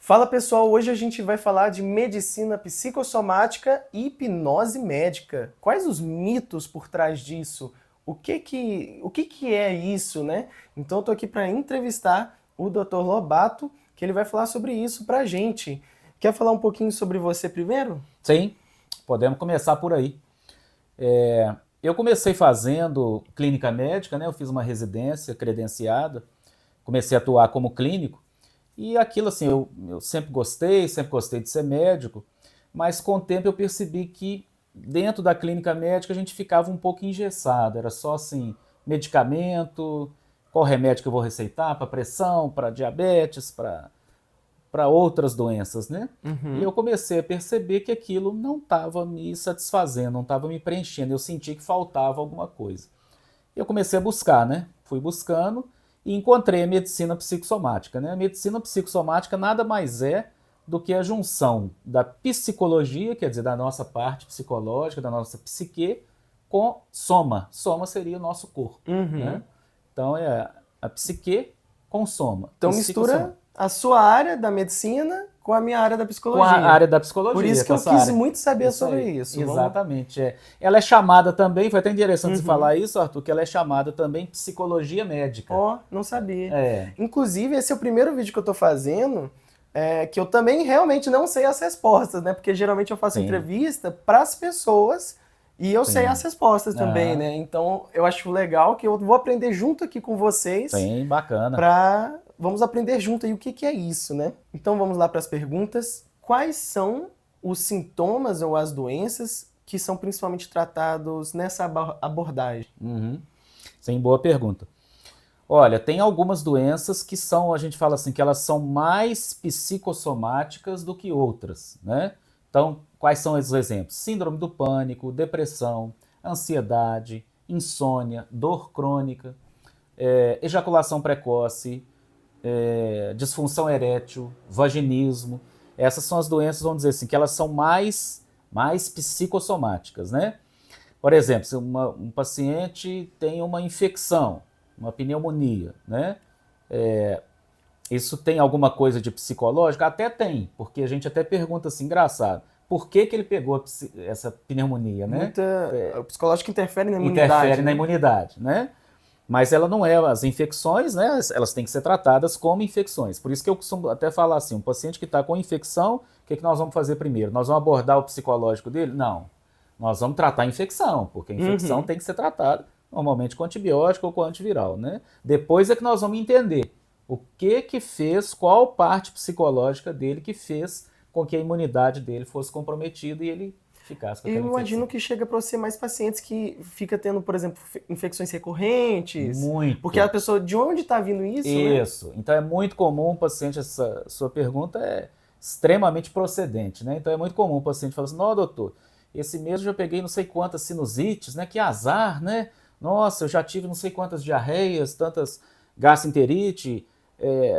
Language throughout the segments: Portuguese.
Fala pessoal, hoje a gente vai falar de medicina psicossomática e hipnose médica. Quais os mitos por trás disso? O que que é isso, né? Então eu tô aqui para entrevistar o Dr. Lobato, que ele vai falar sobre isso pra gente. Quer falar um pouquinho sobre você primeiro? Sim, podemos começar por aí. Eu comecei fazendo clínica médica, né? Eu fiz uma residência credenciada, comecei a atuar como clínico e aquilo assim, eu sempre gostei de ser médico, mas com o tempo eu percebi que dentro da clínica médica a gente ficava um pouco engessado, era só assim, medicamento, qual remédio que eu vou receitar para pressão, para diabetes, para outras doenças, né? E Uhum. eu comecei a perceber que aquilo não estava me satisfazendo, não estava me preenchendo. Eu senti que faltava alguma coisa. Eu comecei a buscar, né? Fui buscando e encontrei a medicina psicossomática, né? A medicina psicossomática nada mais é do que a junção da psicologia, quer dizer, da nossa parte psicológica, da nossa psique, com soma. Soma seria o nosso corpo, né? Uhum. Então é a psique com soma, Então psicossomática. mistura a sua área da medicina com a minha área da Com a psicologia. área da Por psicologia, isso que com eu essa quis área. muito saber Isso sobre aí, isso. Vamos. exatamente. Ela é chamada também, foi até interessante você Uhum. falar isso, Arthur, que ela é chamada também psicologia médica. Ó, não sabia. É, Inclusive, esse é o primeiro vídeo que eu tô fazendo, que eu também realmente não sei as respostas, né? Porque geralmente eu faço sim, entrevista para as pessoas e eu sei as sim. respostas também, Aham, né? Então, eu acho legal que eu vou aprender junto aqui com vocês sim, bacana. para vamos aprender junto aí o que que é isso, né? Então, vamos lá para as perguntas. Quais são os sintomas ou as doenças que são principalmente tratados nessa abordagem? Uhum. Sim, boa pergunta. Olha, tem algumas doenças que são, a gente fala assim, que elas são mais psicossomáticas do que outras, né? Então, quais são esses exemplos? Síndrome do pânico, depressão, ansiedade, insônia, dor crônica, ejaculação precoce, disfunção erétil, vaginismo. Essas são as doenças, vamos dizer assim, que elas são mais psicossomáticas, né? Por exemplo, se um paciente tem uma infecção, uma pneumonia, né? Isso tem alguma coisa de psicológico? Até tem, porque a gente até pergunta assim, engraçado, por que que ele pegou essa pneumonia, né? O psicológico interfere na imunidade, Interfere na né? imunidade, né? Mas ela não é, as infecções, né? Elas têm que ser tratadas como infecções. Por isso que eu costumo até falar assim, um paciente que está com infecção, o que nós vamos fazer primeiro? Nós vamos abordar o psicológico dele? Não. Nós vamos tratar a infecção, porque a infecção Uhum. tem que ser tratada normalmente com antibiótico ou com antiviral, né? Depois é que nós vamos entender o que fez, qual parte psicológica dele que fez com que a imunidade dele fosse comprometida e ele ficasse com Eu aquela imagino infecção. que chega para você mais pacientes que fica tendo, por exemplo, infecções recorrentes, porque a Muito. pessoa, de onde está vindo isso, né? Isso. Então é muito comum o paciente, essa sua pergunta é extremamente procedente, né? Então é muito comum o paciente falar assim, não, doutor, esse mês eu já peguei não sei quantas sinusites, né? Que azar, né? Nossa, eu já tive não sei quantas diarreias, tantas gastroenterite.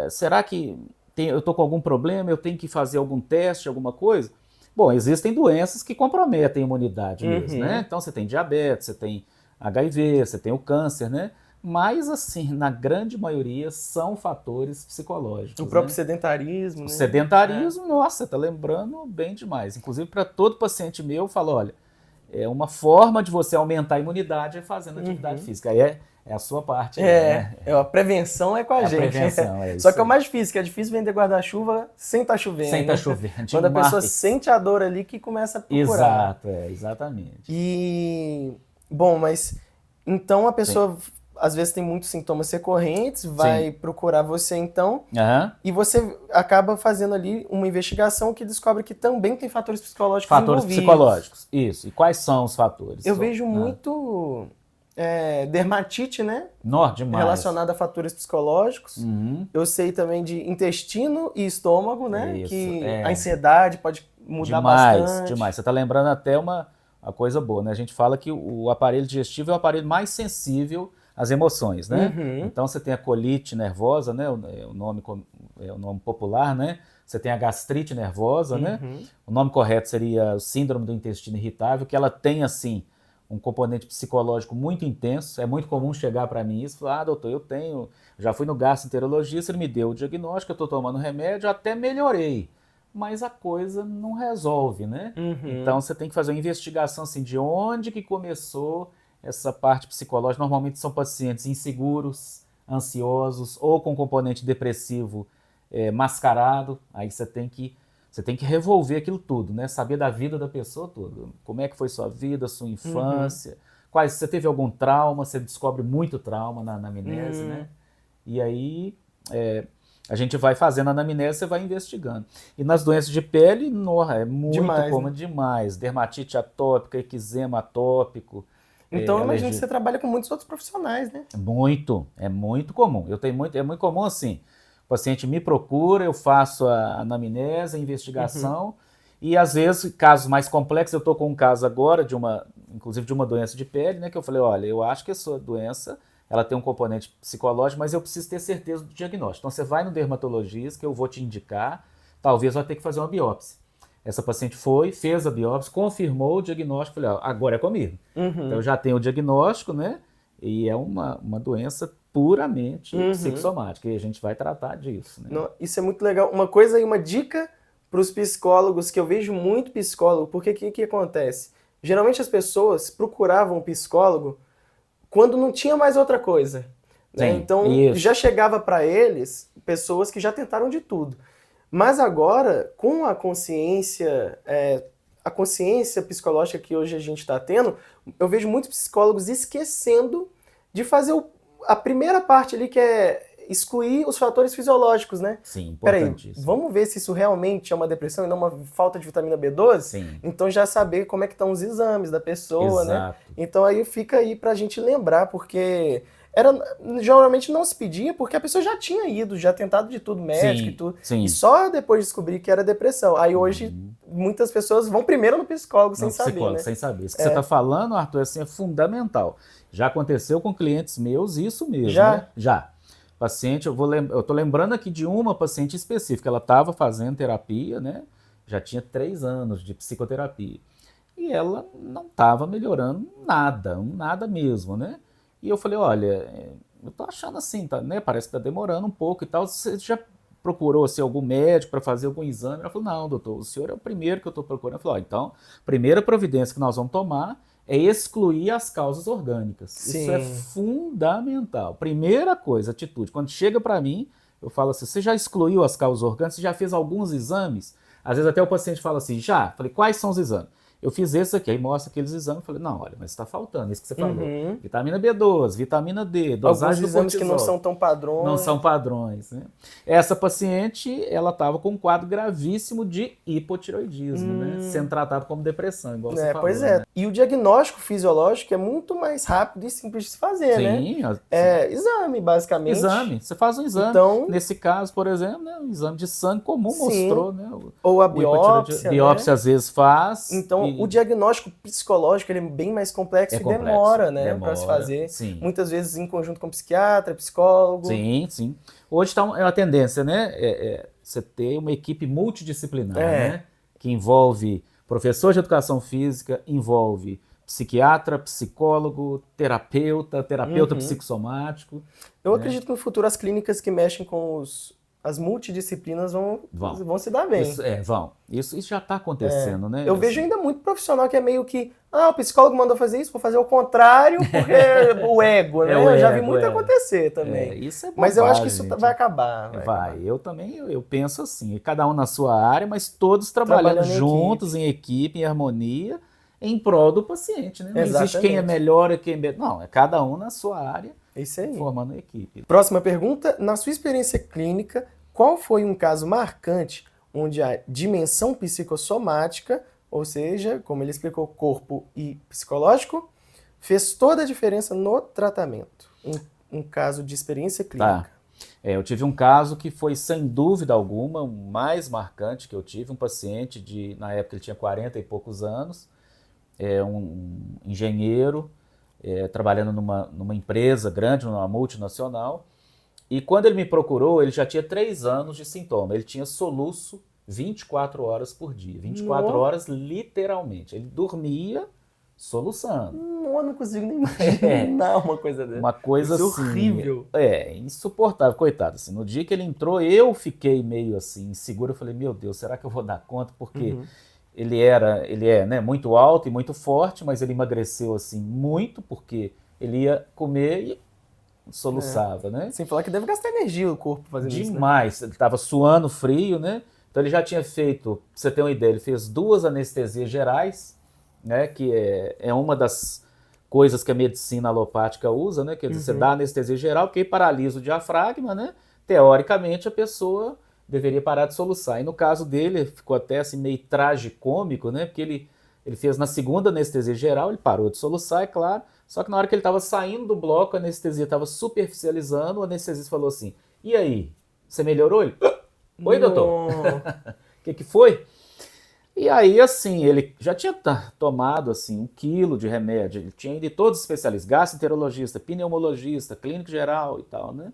Será que eu estou com algum problema? Eu tenho que fazer algum teste, alguma coisa? Bom, existem doenças que comprometem a imunidade mesmo, né? Uhum. Então você tem diabetes, você tem HIV, você tem o câncer, né? Mas, assim, na grande maioria são fatores O psicológicos, próprio né? sedentarismo, O né? É. sedentarismo, nossa, tá lembrando bem demais. Inclusive, para todo paciente meu, eu falo, olha, uma forma de você aumentar a imunidade é fazendo atividade Uhum. física. Aí é a sua parte aí, né? A prevenção é com a É a gente. prevenção, é Só isso que é o aí. mais difícil, que é difícil vender guarda-chuva sem estar Sem chovendo, estar né? chovendo Quando a pessoa demais. sente a dor ali que começa a procurar. Exato, exatamente. E, bom, mas então a Sim, pessoa às vezes tem muitos sintomas recorrentes, vai sim. procurar você então, Aham. e você acaba fazendo ali uma investigação que descobre que também tem fatores psicológicos Fatores envolvidos. psicológicos, isso. E quais são os fatores? Eu vejo muito dermatite, né? Nó, demais. Relacionada a fatores psicológicos. Uhum. Eu sei também de intestino e estômago, né? Isso, Que a ansiedade pode mudar demais, bastante. demais. Você está lembrando até uma coisa boa, né? A gente fala que o aparelho digestivo é o aparelho mais sensível às emoções, né? Uhum, Então você tem a colite nervosa, né? O nome popular, né? Você tem a gastrite nervosa, né? uhum. O nome correto seria o síndrome do intestino irritável, que ela tem assim um componente psicológico muito intenso. É muito comum chegar para mim e falar, doutor, já fui no gastroenterologista, ele me deu o diagnóstico, eu estou tomando remédio, até melhorei. Mas a coisa não resolve, né? Uhum. Então você tem que fazer uma investigação assim, de onde que começou essa parte psicológica. Normalmente são pacientes inseguros, ansiosos ou com componente depressivo mascarado. Aí você tem que revolver aquilo tudo, né? Saber da vida da pessoa toda. Como é que foi sua vida, sua Uhum. infância, você teve algum trauma, você descobre muito trauma na anamnese, Hum. né? E aí é, a gente vai fazendo a anamnese, você vai investigando. E nas doenças de pele, é muito Demais, comum né? demais. Dermatite atópica, eczema atópico, Então, eu imagino que alergia. você trabalha com muitos outros profissionais, né? É muito comum. É muito comum assim. O paciente me procura, eu faço a anamnese, a Uhum. investigação, e às vezes, casos mais complexos, eu estou com um caso agora, inclusive de uma doença de pele, né, que eu falei, olha, eu acho que a sua doença, ela tem um componente psicológico, mas eu preciso ter certeza do diagnóstico. Então você vai no dermatologista, que eu vou te indicar, talvez vai ter que fazer uma biópsia. Essa paciente foi, fez a biópsia, confirmou o diagnóstico, falei, ó, agora é comigo. Então eu Uhum. já tenho o diagnóstico, né? E é uma doença puramente Uhum. psicossomática, e a gente vai tratar disso, né? Isso é muito legal. Uma coisa e uma dica para os psicólogos, que eu vejo muito psicólogo, porque o que acontece? Geralmente as pessoas procuravam um psicólogo quando não tinha mais outra coisa, né? Sim, Então já isso. chegava para eles pessoas que já tentaram de tudo. Mas agora, com a consciência psicológica que hoje a gente está tendo, eu vejo muitos psicólogos esquecendo de fazer a primeira parte ali, que é excluir os fatores fisiológicos, né? Sim, Peraí, importantíssimo. vamos ver se isso realmente é uma depressão e não uma falta de vitamina B12? Sim, Então já saber como é que estão os exames da pessoa, né? exato. Então aí fica aí pra gente lembrar, porque era geralmente não se pedia porque a pessoa já tinha ido, já tentado de tudo, médico e Sim, tudo, e sim. só depois descobrir que era depressão. Aí hoje Uhum. muitas pessoas vão primeiro no psicólogo sem Não, saber, psicólogo, né? sem saber. Isso que você está falando, Arthur, assim, é fundamental. Já aconteceu com clientes meus, isso mesmo, né? Já. Já. Paciente, eu tô lembrando aqui de uma paciente específica. Ela estava fazendo terapia, né? Já tinha 3 anos de psicoterapia. E ela não estava melhorando nada, nada mesmo, né? E eu falei, olha, eu tô achando assim, tá, né? Parece que tá demorando um pouco e tal. Você já procurou assim, algum médico para fazer algum exame? Ela falou, não, doutor, o senhor é o primeiro que eu estou procurando. Eu falei, ó, então, primeira providência que nós vamos tomar é excluir as causas orgânicas. Isso é Sim. fundamental. Primeira coisa, atitude. Quando chega para mim, eu falo assim, você já excluiu as causas orgânicas? Você já fez alguns exames? Às vezes até o paciente fala assim, já. Falei, quais são os exames? Eu fiz esse aqui, aí mostra aqueles exames. Falei, não, olha, mas está faltando, isso que você falou. Uhum. Vitamina B12, vitamina D, Alguns dosagem do exames que não cortisol. são tão Não padrões. são padrões, né? Essa paciente, ela estava com um quadro gravíssimo de hipotiroidismo, né? Sendo Hum. tratado como depressão, igual você É, pois falou, é. né? E o diagnóstico fisiológico é muito mais rápido e simples de se fazer, né? Sim, sim. É exame, basicamente. Exame, você faz um exame. Então, Nesse caso, por exemplo, né, um exame de sangue comum sim. mostrou, né? Ou a O hipotiroidismo. biópsia, né? Biópsia às vezes faz Então, o e diagnóstico psicológico ele é bem mais é complexo e complexo. demora, né, para se Demora, fazer. sim. Muitas vezes em conjunto com psiquiatra, psicólogo. Sim, sim. Hoje é uma tendência, né? Você ter uma equipe multidisciplinar, É, né? Que envolve professor de educação física, envolve psiquiatra, psicólogo, terapeuta uhum. psicossomático, Eu né? acredito que no futuro as clínicas que mexem com as multidisciplinas Vão. vão se dar bem. Vão. Isso já está acontecendo, né? Eu vejo Assim, ainda muito profissional que é meio que, o psicólogo mandou fazer isso, vou fazer o contrário, porque o ego, é né? o Eu já vi ego, muito acontecer também. Isso é Mas eu acho que bobagem, isso vai gente. acabar, vai Vai, acabar. eu também eu penso assim, cada um na sua área, mas todos trabalhando Trabalhando em juntos, equipe. em equipe, em harmonia, em prol do paciente, né? Não existe quem é Exatamente. melhor e quem é melhor. Não, é cada um na sua área, É isso aí. formando uma equipe. Próxima pergunta. Na sua experiência clínica, qual foi um caso marcante onde a dimensão psicossomática, ou seja, como ele explicou, corpo e psicológico, fez toda a diferença no tratamento? Um caso de experiência Tá. clínica. Eu tive um caso que foi, sem dúvida alguma, o mais marcante que eu tive, um paciente na época ele tinha 40 e poucos anos, um engenheiro, trabalhando numa empresa grande, numa multinacional. E quando ele me procurou, ele já tinha 3 anos de sintoma. Ele tinha soluço 24 horas por dia. 24 No... horas, literalmente. Ele dormia soluçando. eu não consigo nem imaginar uma coisa dessa. Uma coisa Isso assim... é horrível. Insuportável, coitado. Assim, no dia que ele entrou, eu fiquei meio assim, inseguro. Eu falei, meu Deus, será que eu vou dar conta? Porque ele é, né, muito alto e muito forte, mas ele emagreceu assim muito, porque ele ia comer e soluçava, né? Sem falar que deve gastar energia o corpo fazendo isso, né? Demais. Ele estava suando frio, né? Então ele já tinha feito, pra você ter uma ideia, ele fez 2 anestesias gerais, né? Que é uma das coisas que a medicina alopática usa, né? Quer dizer, você dá anestesia geral, porque aí paralisa o diafragma, né? Teoricamente a pessoa deveria parar de soluçar. E no caso dele, ficou até assim meio tragicômico, né? Porque ele fez na segunda anestesia geral, ele parou de soluçar, é claro. Só que na hora que ele estava saindo do bloco, a anestesia estava superficializando, o anestesista falou assim, e aí, você melhorou? Ele, oi, doutor, o que foi? E aí, assim, ele já tinha tomado, assim, 1 quilo de remédio, ele tinha ido em todos os especialistas, gastroenterologista, pneumologista, clínico geral e tal, né?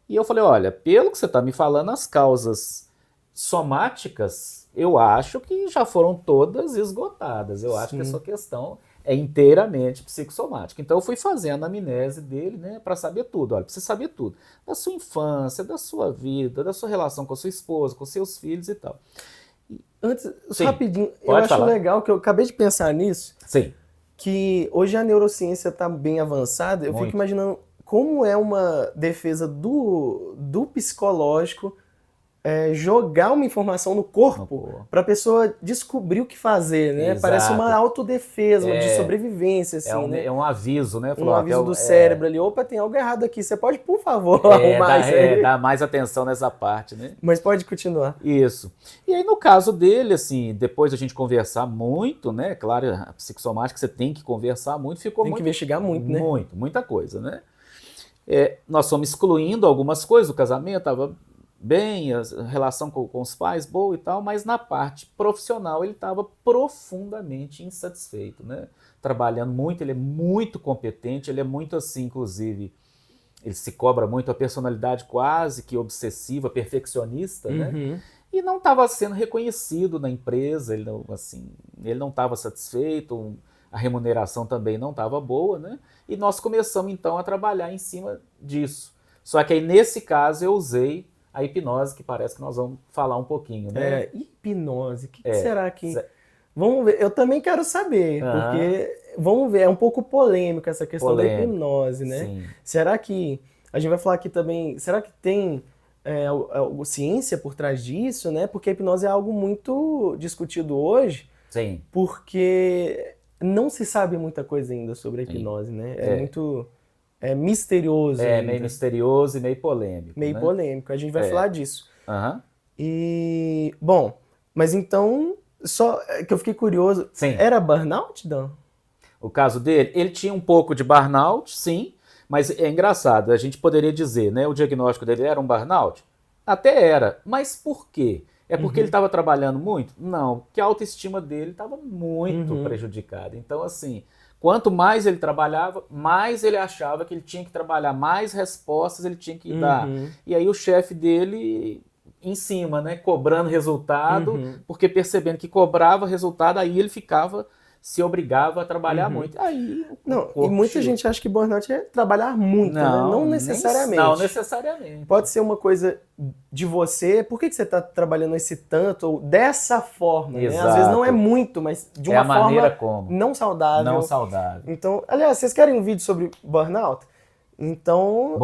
E eu falei, olha, pelo que você está me falando, as causas somáticas, eu acho que já foram todas esgotadas, eu acho que a sua questão é inteiramente psicossomática. Então eu fui fazer a anamnese dele, né, para saber tudo. Olha, precisa saber tudo. Da sua infância, da sua vida, da sua relação com a sua esposa, com seus filhos e tal. Antes, Sim, rapidinho, eu pode acho falar. legal que eu acabei de pensar nisso, Sim. que hoje a neurociência está bem avançada, eu Muito. fico imaginando como é uma defesa do psicológico jogar uma informação no corpo para a pessoa descobrir o que fazer, né? Exato. Parece uma autodefesa, de sobrevivência, assim, né? É um aviso, né? Um aviso do cérebro ali, opa, tem algo errado aqui, você pode, por favor, arrumar isso aí? Dá mais atenção nessa parte, né? Mas pode continuar. Isso. E aí, no caso dele, assim, depois a gente conversar muito, né? Claro, a psicossomática você tem que conversar muito, ficou Tem que investigar muito, né? Muita coisa, né? Nós fomos excluindo algumas coisas, o casamento estava bem, a relação com os pais boa e tal, mas na parte profissional ele estava profundamente insatisfeito, né? Trabalhando muito, ele é muito competente, ele é muito assim, inclusive, ele se cobra muito, a personalidade quase que obsessiva, perfeccionista, né? E não estava sendo reconhecido na empresa, ele não estava satisfeito, a remuneração também não estava boa, né? E nós começamos então a trabalhar em cima disso. Só que aí nesse caso eu usei a hipnose, que parece que nós vamos falar um pouquinho, né? Hipnose, o que será que... Vamos ver, eu também quero saber, porque, vamos ver, é um pouco polêmico essa questão da hipnose, né? Sim. Será que, a gente vai falar aqui também, será que tem ciência por trás disso, né? Porque a hipnose é algo muito discutido hoje, Sim. porque não se sabe muita coisa ainda sobre a hipnose, né? É muito... misterioso. Meio misterioso e meio polêmico. Meio polêmico, a gente vai falar disso. E, bom, mas então, só que eu fiquei curioso, era burnout, Dan? O caso dele, ele tinha um pouco de burnout, sim, mas é engraçado, a gente poderia dizer, né, o diagnóstico dele era um burnout? Até era, mas por quê? É porque ele estava trabalhando muito? Não, porque a autoestima dele estava muito prejudicada. Então, assim, quanto mais ele trabalhava, mais ele achava que ele tinha que trabalhar, mais respostas ele tinha que dar. E aí o chefe dele em cima, né, cobrando resultado, porque percebendo que cobrava resultado, aí ele se obrigava a trabalhar muito. Aí, e muita gente acha que burnout é trabalhar muito, né? Não necessariamente. Não necessariamente. Pode ser uma coisa de você, por que você está trabalhando esse tanto, ou dessa forma, né? Às vezes não é muito, mas de uma forma não saudável. Não saudável. Então, aliás, vocês querem um vídeo sobre burnout? Então,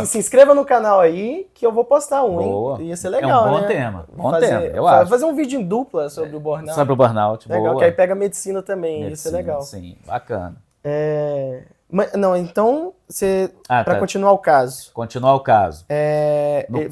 se inscreva no canal aí, que eu vou postar um, hein? Ia ser legal, né? É um bom tema. Bom tema, eu acho. Fazer um vídeo em dupla sobre o burnout. Sobre o burnout, legal, boa. que aí pega medicina também, ia ser legal. Sim, bacana. Mas, não, então, para continuar o caso. Continuar o caso.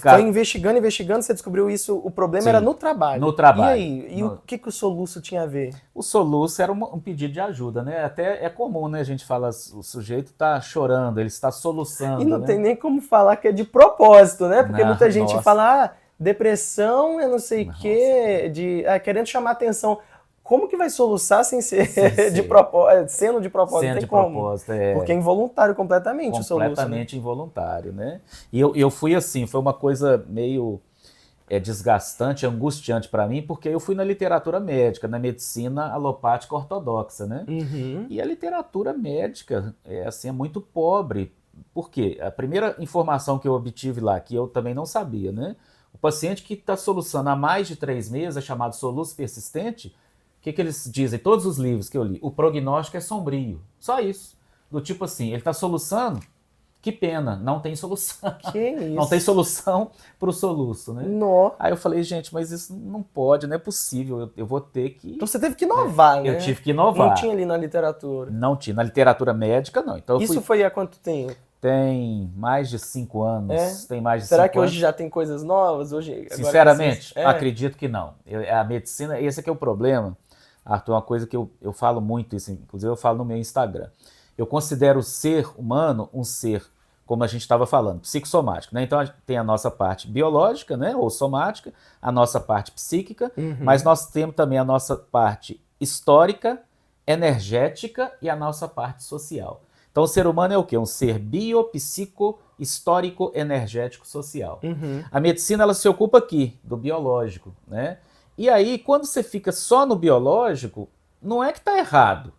Foi investigando, você descobriu isso, o problema era no trabalho. No trabalho. E aí? E o que o soluço tinha a ver? O soluço era um pedido de ajuda, né? Até é comum, né? A gente fala, o sujeito está chorando, ele está soluçando. E não tem nem como falar que é de propósito, né? Porque muita gente fala, depressão é não sei o quê, querendo chamar atenção. Como que vai soluçar sem ser de propósito, sendo de propósito? Sendo não tem de como. propósito, Porque é involuntário completamente o soluço. Completamente involuntário, né? E eu fui assim, foi uma coisa meio é desgastante, é angustiante para mim, porque eu fui na literatura médica, na medicina alopática ortodoxa, né? Uhum. E a literatura médica assim, é muito pobre. Por quê? A primeira informação que eu obtive lá, que eu também não sabia, né? O paciente que está soluçando há mais de 3 meses, é chamado soluço persistente, o que eles dizem? Todos os livros que eu li, o prognóstico é sombrio. Só isso. Do tipo assim, ele está soluçando, que pena, não tem solução. Que Não tem isso? solução para o soluço, né? Nó. Aí eu falei, gente, mas isso não pode, não é possível. Eu vou ter Então que. você teve que inovar, Eu né? tive que Não tinha inovar. ali na literatura. Não tinha. Na literatura médica, não. Então eu Isso fui. foi há quanto tempo? Tem mais de 5 É? anos. Tem mais de Será 5 que hoje anos. já tem coisas novas? Hoje, agora com Sinceramente, é. acredito que não. A medicina, esse é que é o problema. Arthur, uma coisa que eu falo muito isso, inclusive eu falo no meu Instagram. Eu considero o ser humano um ser, como a gente estava falando, psicossomático, né? Então tem a nossa parte biológica, né, ou somática, a nossa parte psíquica, mas Uhum. nós temos também a nossa parte histórica, energética e a nossa parte social. Então o ser humano é o quê? Um ser biopsico, histórico, energético, social. Uhum. A medicina ela se ocupa aqui do biológico, né? E aí quando você fica só no biológico, não é que está errado.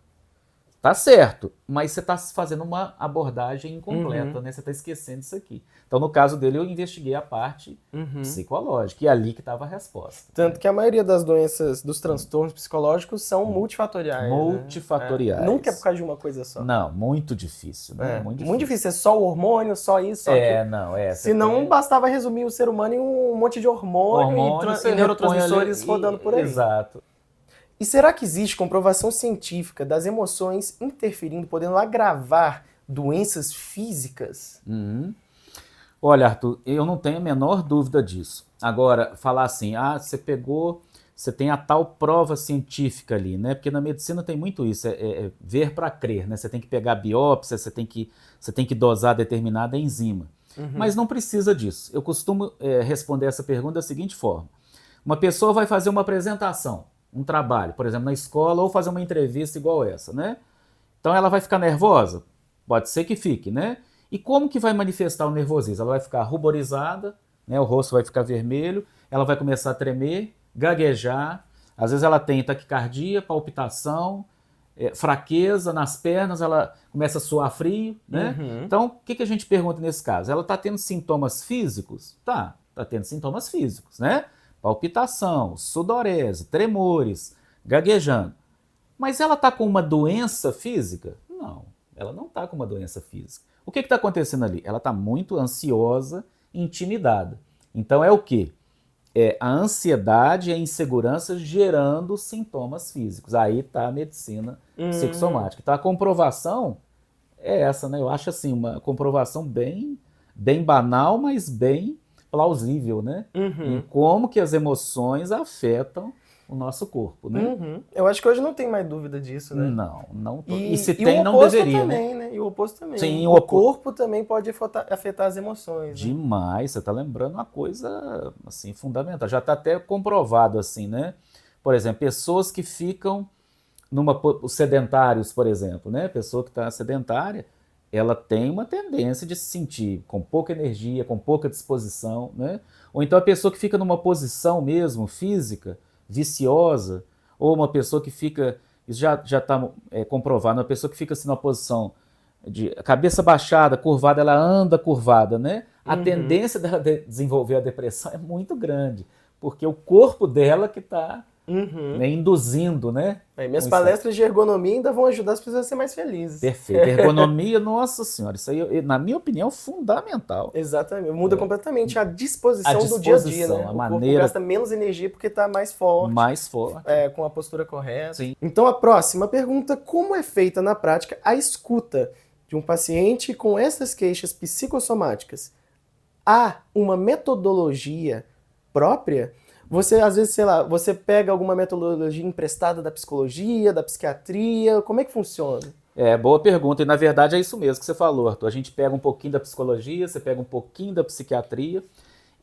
Tá certo, mas você está fazendo uma abordagem incompleta, Uhum. né? Você está esquecendo isso aqui. Então, no caso dele, eu investiguei a parte Uhum. psicológica, e é ali que estava a resposta. Tanto que a maioria das doenças, dos transtornos psicológicos são multifatoriais, né? É. Nunca é por Multifatoriais. causa de uma coisa só. Não, muito difícil, né? É. Muito Muito difícil. difícil, é só o hormônio, só isso, só aquilo. Não, você Se não, tem bastava resumir o ser humano em um monte de hormônio hormônio, e você repõe neurotransmissores ali, rodando por aí. exato. E será que existe comprovação científica das emoções interferindo, podendo agravar doenças físicas? Uhum. Olha, Arthur, eu não tenho a menor dúvida disso. Agora, falar assim, você tem a tal prova científica ali, né? Porque na medicina tem muito isso, é ver para crer, né? Você tem que pegar biópsia, você tem que dosar determinada enzima. Mas não precisa disso. Eu costumo responder essa pergunta da seguinte forma. Uma pessoa vai fazer uma apresentação, um trabalho, por exemplo, na escola, ou fazer uma entrevista igual essa, né? Então ela vai ficar nervosa? Pode ser que fique, né? E como que vai manifestar o nervosismo? Ela vai ficar ruborizada, né? O rosto vai ficar vermelho, ela vai começar a tremer, gaguejar, às vezes ela tem taquicardia, palpitação, fraqueza nas pernas, ela começa a suar frio, né? Uhum. Então, o que a gente pergunta nesse caso? Ela está tendo sintomas físicos? Tá tendo sintomas físicos, né? Palpitação, sudorese, tremores, gaguejando. Mas ela está com uma doença física? Não, ela não está com uma doença física. O que está acontecendo ali? Ela está muito ansiosa, intimidada. Então é o quê? É a ansiedade e a insegurança gerando sintomas físicos. Aí está a medicina psicossomática. Então a comprovação é essa, né? Eu acho assim, uma comprovação bem banal, mas bem plausível, né? Em como que as emoções afetam o nosso corpo, né? Eu acho que hoje não tem mais dúvida disso, né? Não. E E se o tem, não oposto deveria, também, né? né? E o oposto também. Sim, O corpo também pode afetar as emoções, né? demais. Você está lembrando uma coisa assim fundamental. Já está até comprovado assim, né? Por exemplo, pessoas que ficam os sedentários, por exemplo, né? Pessoa que está sedentária, ela tem uma tendência de se sentir com pouca energia, com pouca disposição, né? Ou então a pessoa que fica numa posição mesmo física viciosa, ou uma pessoa que fica, isso já está comprovado, uma pessoa que fica assim numa posição de cabeça baixada, curvada, ela anda curvada, né? A tendência dela desenvolver a depressão é muito grande, porque o corpo dela que está induzindo, né? Minhas palestras de ergonomia ainda vão ajudar as pessoas a ser mais felizes. Perfeito. Ergonomia, nossa senhora, isso aí, na minha opinião, é fundamental. Exatamente. Muda completamente a disposição do dia a dia, né? A o maneira... corpo gasta menos energia porque está mais forte. Mais forte. Com a postura correta. Sim. Então a próxima pergunta, como é feita na prática a escuta de um paciente com essas queixas psicossomáticas? Há uma metodologia própria? Você, às vezes, sei lá, você pega alguma metodologia emprestada da psicologia, da psiquiatria, como é que funciona? Boa pergunta, e na verdade é isso mesmo que você falou, Arthur. A gente pega um pouquinho da psicologia, você pega um pouquinho da psiquiatria,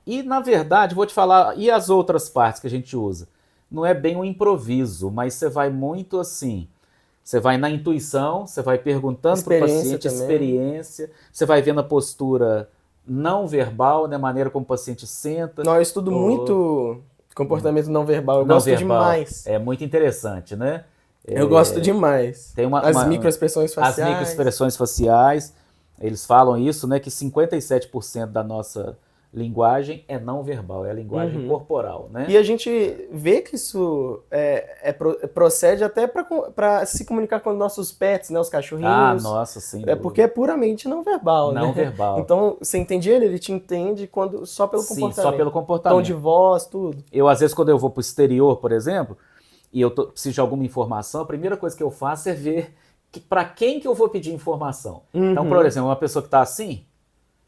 e na verdade, vou te falar, e as outras partes que a gente usa? Não é bem um improviso, mas você vai muito assim, você vai na intuição, você vai perguntando para o paciente, experiência, você vai vendo a postura não verbal, né, a maneira como o paciente senta. Não, eu estudo muito comportamento não verbal, eu gosto demais. É muito interessante, né? Eu gosto demais. Tem As microexpressões faciais. As microexpressões faciais, eles falam isso, né, que 57% da nossa linguagem é não verbal, é a linguagem corporal, né? E a gente vê que isso procede até para se comunicar com os nossos pets, né, os cachorrinhos. Ah, nossa, sim. É porque é puramente não verbal, né? Não verbal. Então, você entende ele te entende só pelo comportamento. Só pelo comportamento. Tom de voz, tudo. Eu, às vezes, quando eu vou para o exterior, por exemplo, e eu preciso de alguma informação, a primeira coisa que eu faço é ver para quem que eu vou pedir informação. Então, por exemplo, uma pessoa que está assim,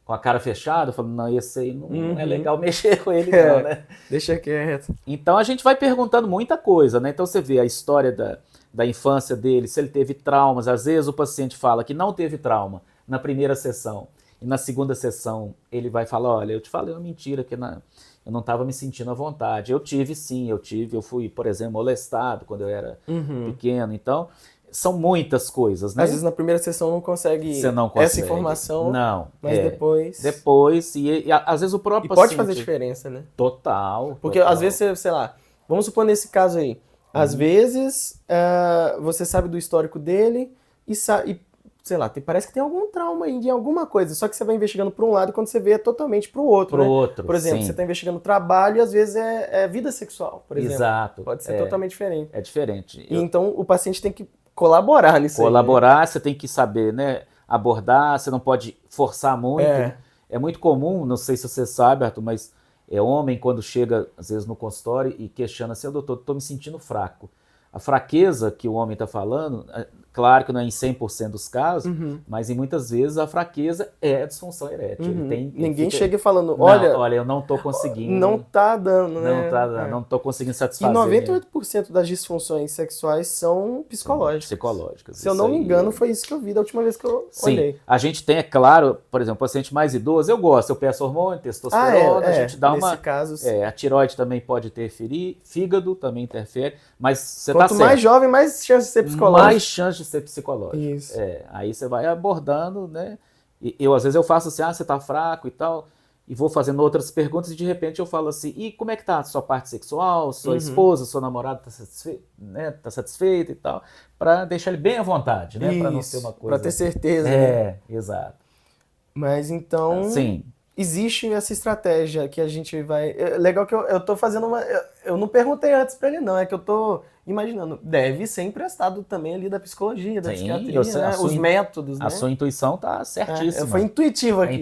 com a cara fechada, eu falo, não, esse aí não é legal mexer com ele não, né? Deixa quieto. Então, a gente vai perguntando muita coisa, né? Então, você vê a história da infância dele, se ele teve traumas. Às vezes, o paciente fala que não teve trauma na primeira sessão. E na segunda sessão, ele vai falar, olha, eu te falei uma mentira, que eu não estava me sentindo à vontade. Eu tive, sim, eu fui, por exemplo, molestado quando eu era pequeno. Então, são muitas coisas, né? Às vezes na primeira sessão você não consegue essa informação, não, mas depois... Depois, e às vezes o próprio paciente... pode fazer diferença, né? Total. Porque às vezes, sei lá, vamos supor nesse caso aí, às vezes você sabe do histórico dele e sei lá, parece que tem algum trauma aí de alguma coisa, só que você vai investigando para um lado e quando você vê é totalmente para o outro, né? Por exemplo, você está investigando trabalho e às vezes é vida sexual, por exemplo. Exato. Pode ser totalmente diferente. É diferente. E então o paciente tem que colaborar nisso aí, né? Você tem que saber, né, abordar, você não pode forçar muito. É muito comum, não sei se você sabe, Arthur, mas homem quando chega, às vezes, no consultório e questiona assim, doutor, estou me sentindo fraco. A fraqueza que o homem está falando, claro que não é em 100% dos casos, mas em muitas vezes a fraqueza é a disfunção erétil. Ninguém chega falando, olha, eu não estou conseguindo. Não está dando, né? Não está dando, não estou conseguindo satisfazer. E 98% das disfunções sexuais são psicológicas. Psicológicas. Se eu não me engano, foi isso que eu vi da última vez que eu olhei. Sim, a gente tem, é claro, por exemplo, paciente mais idoso, eu gosto, eu peço hormônio, testosterona, a gente dá nesse caso, sim. A tireoide também pode interferir, fígado também interfere, mas você Quanto mais jovem, mais chance de ser psicológico. Mais chance de ser psicológico. Isso. Aí você vai abordando, né? E às vezes eu faço assim, você tá fraco e tal, e vou fazendo outras perguntas e de repente eu falo assim, e como é que tá a sua parte sexual, sua esposa, sua namorada tá satisfeita, né? Tá satisfeita e tal, para deixar ele bem à vontade, né? Para não ser uma coisa... Para ter certeza. Né? Exato. Mas então... Sim. Existe essa estratégia que a gente vai... Legal que eu tô fazendo uma... Eu não perguntei antes pra ele, não. É que eu tô imaginando. Deve ser emprestado também ali da psicologia, da psiquiatria, né? Os métodos, né? A sua intuição tá certíssima. Foi intuitivo aqui.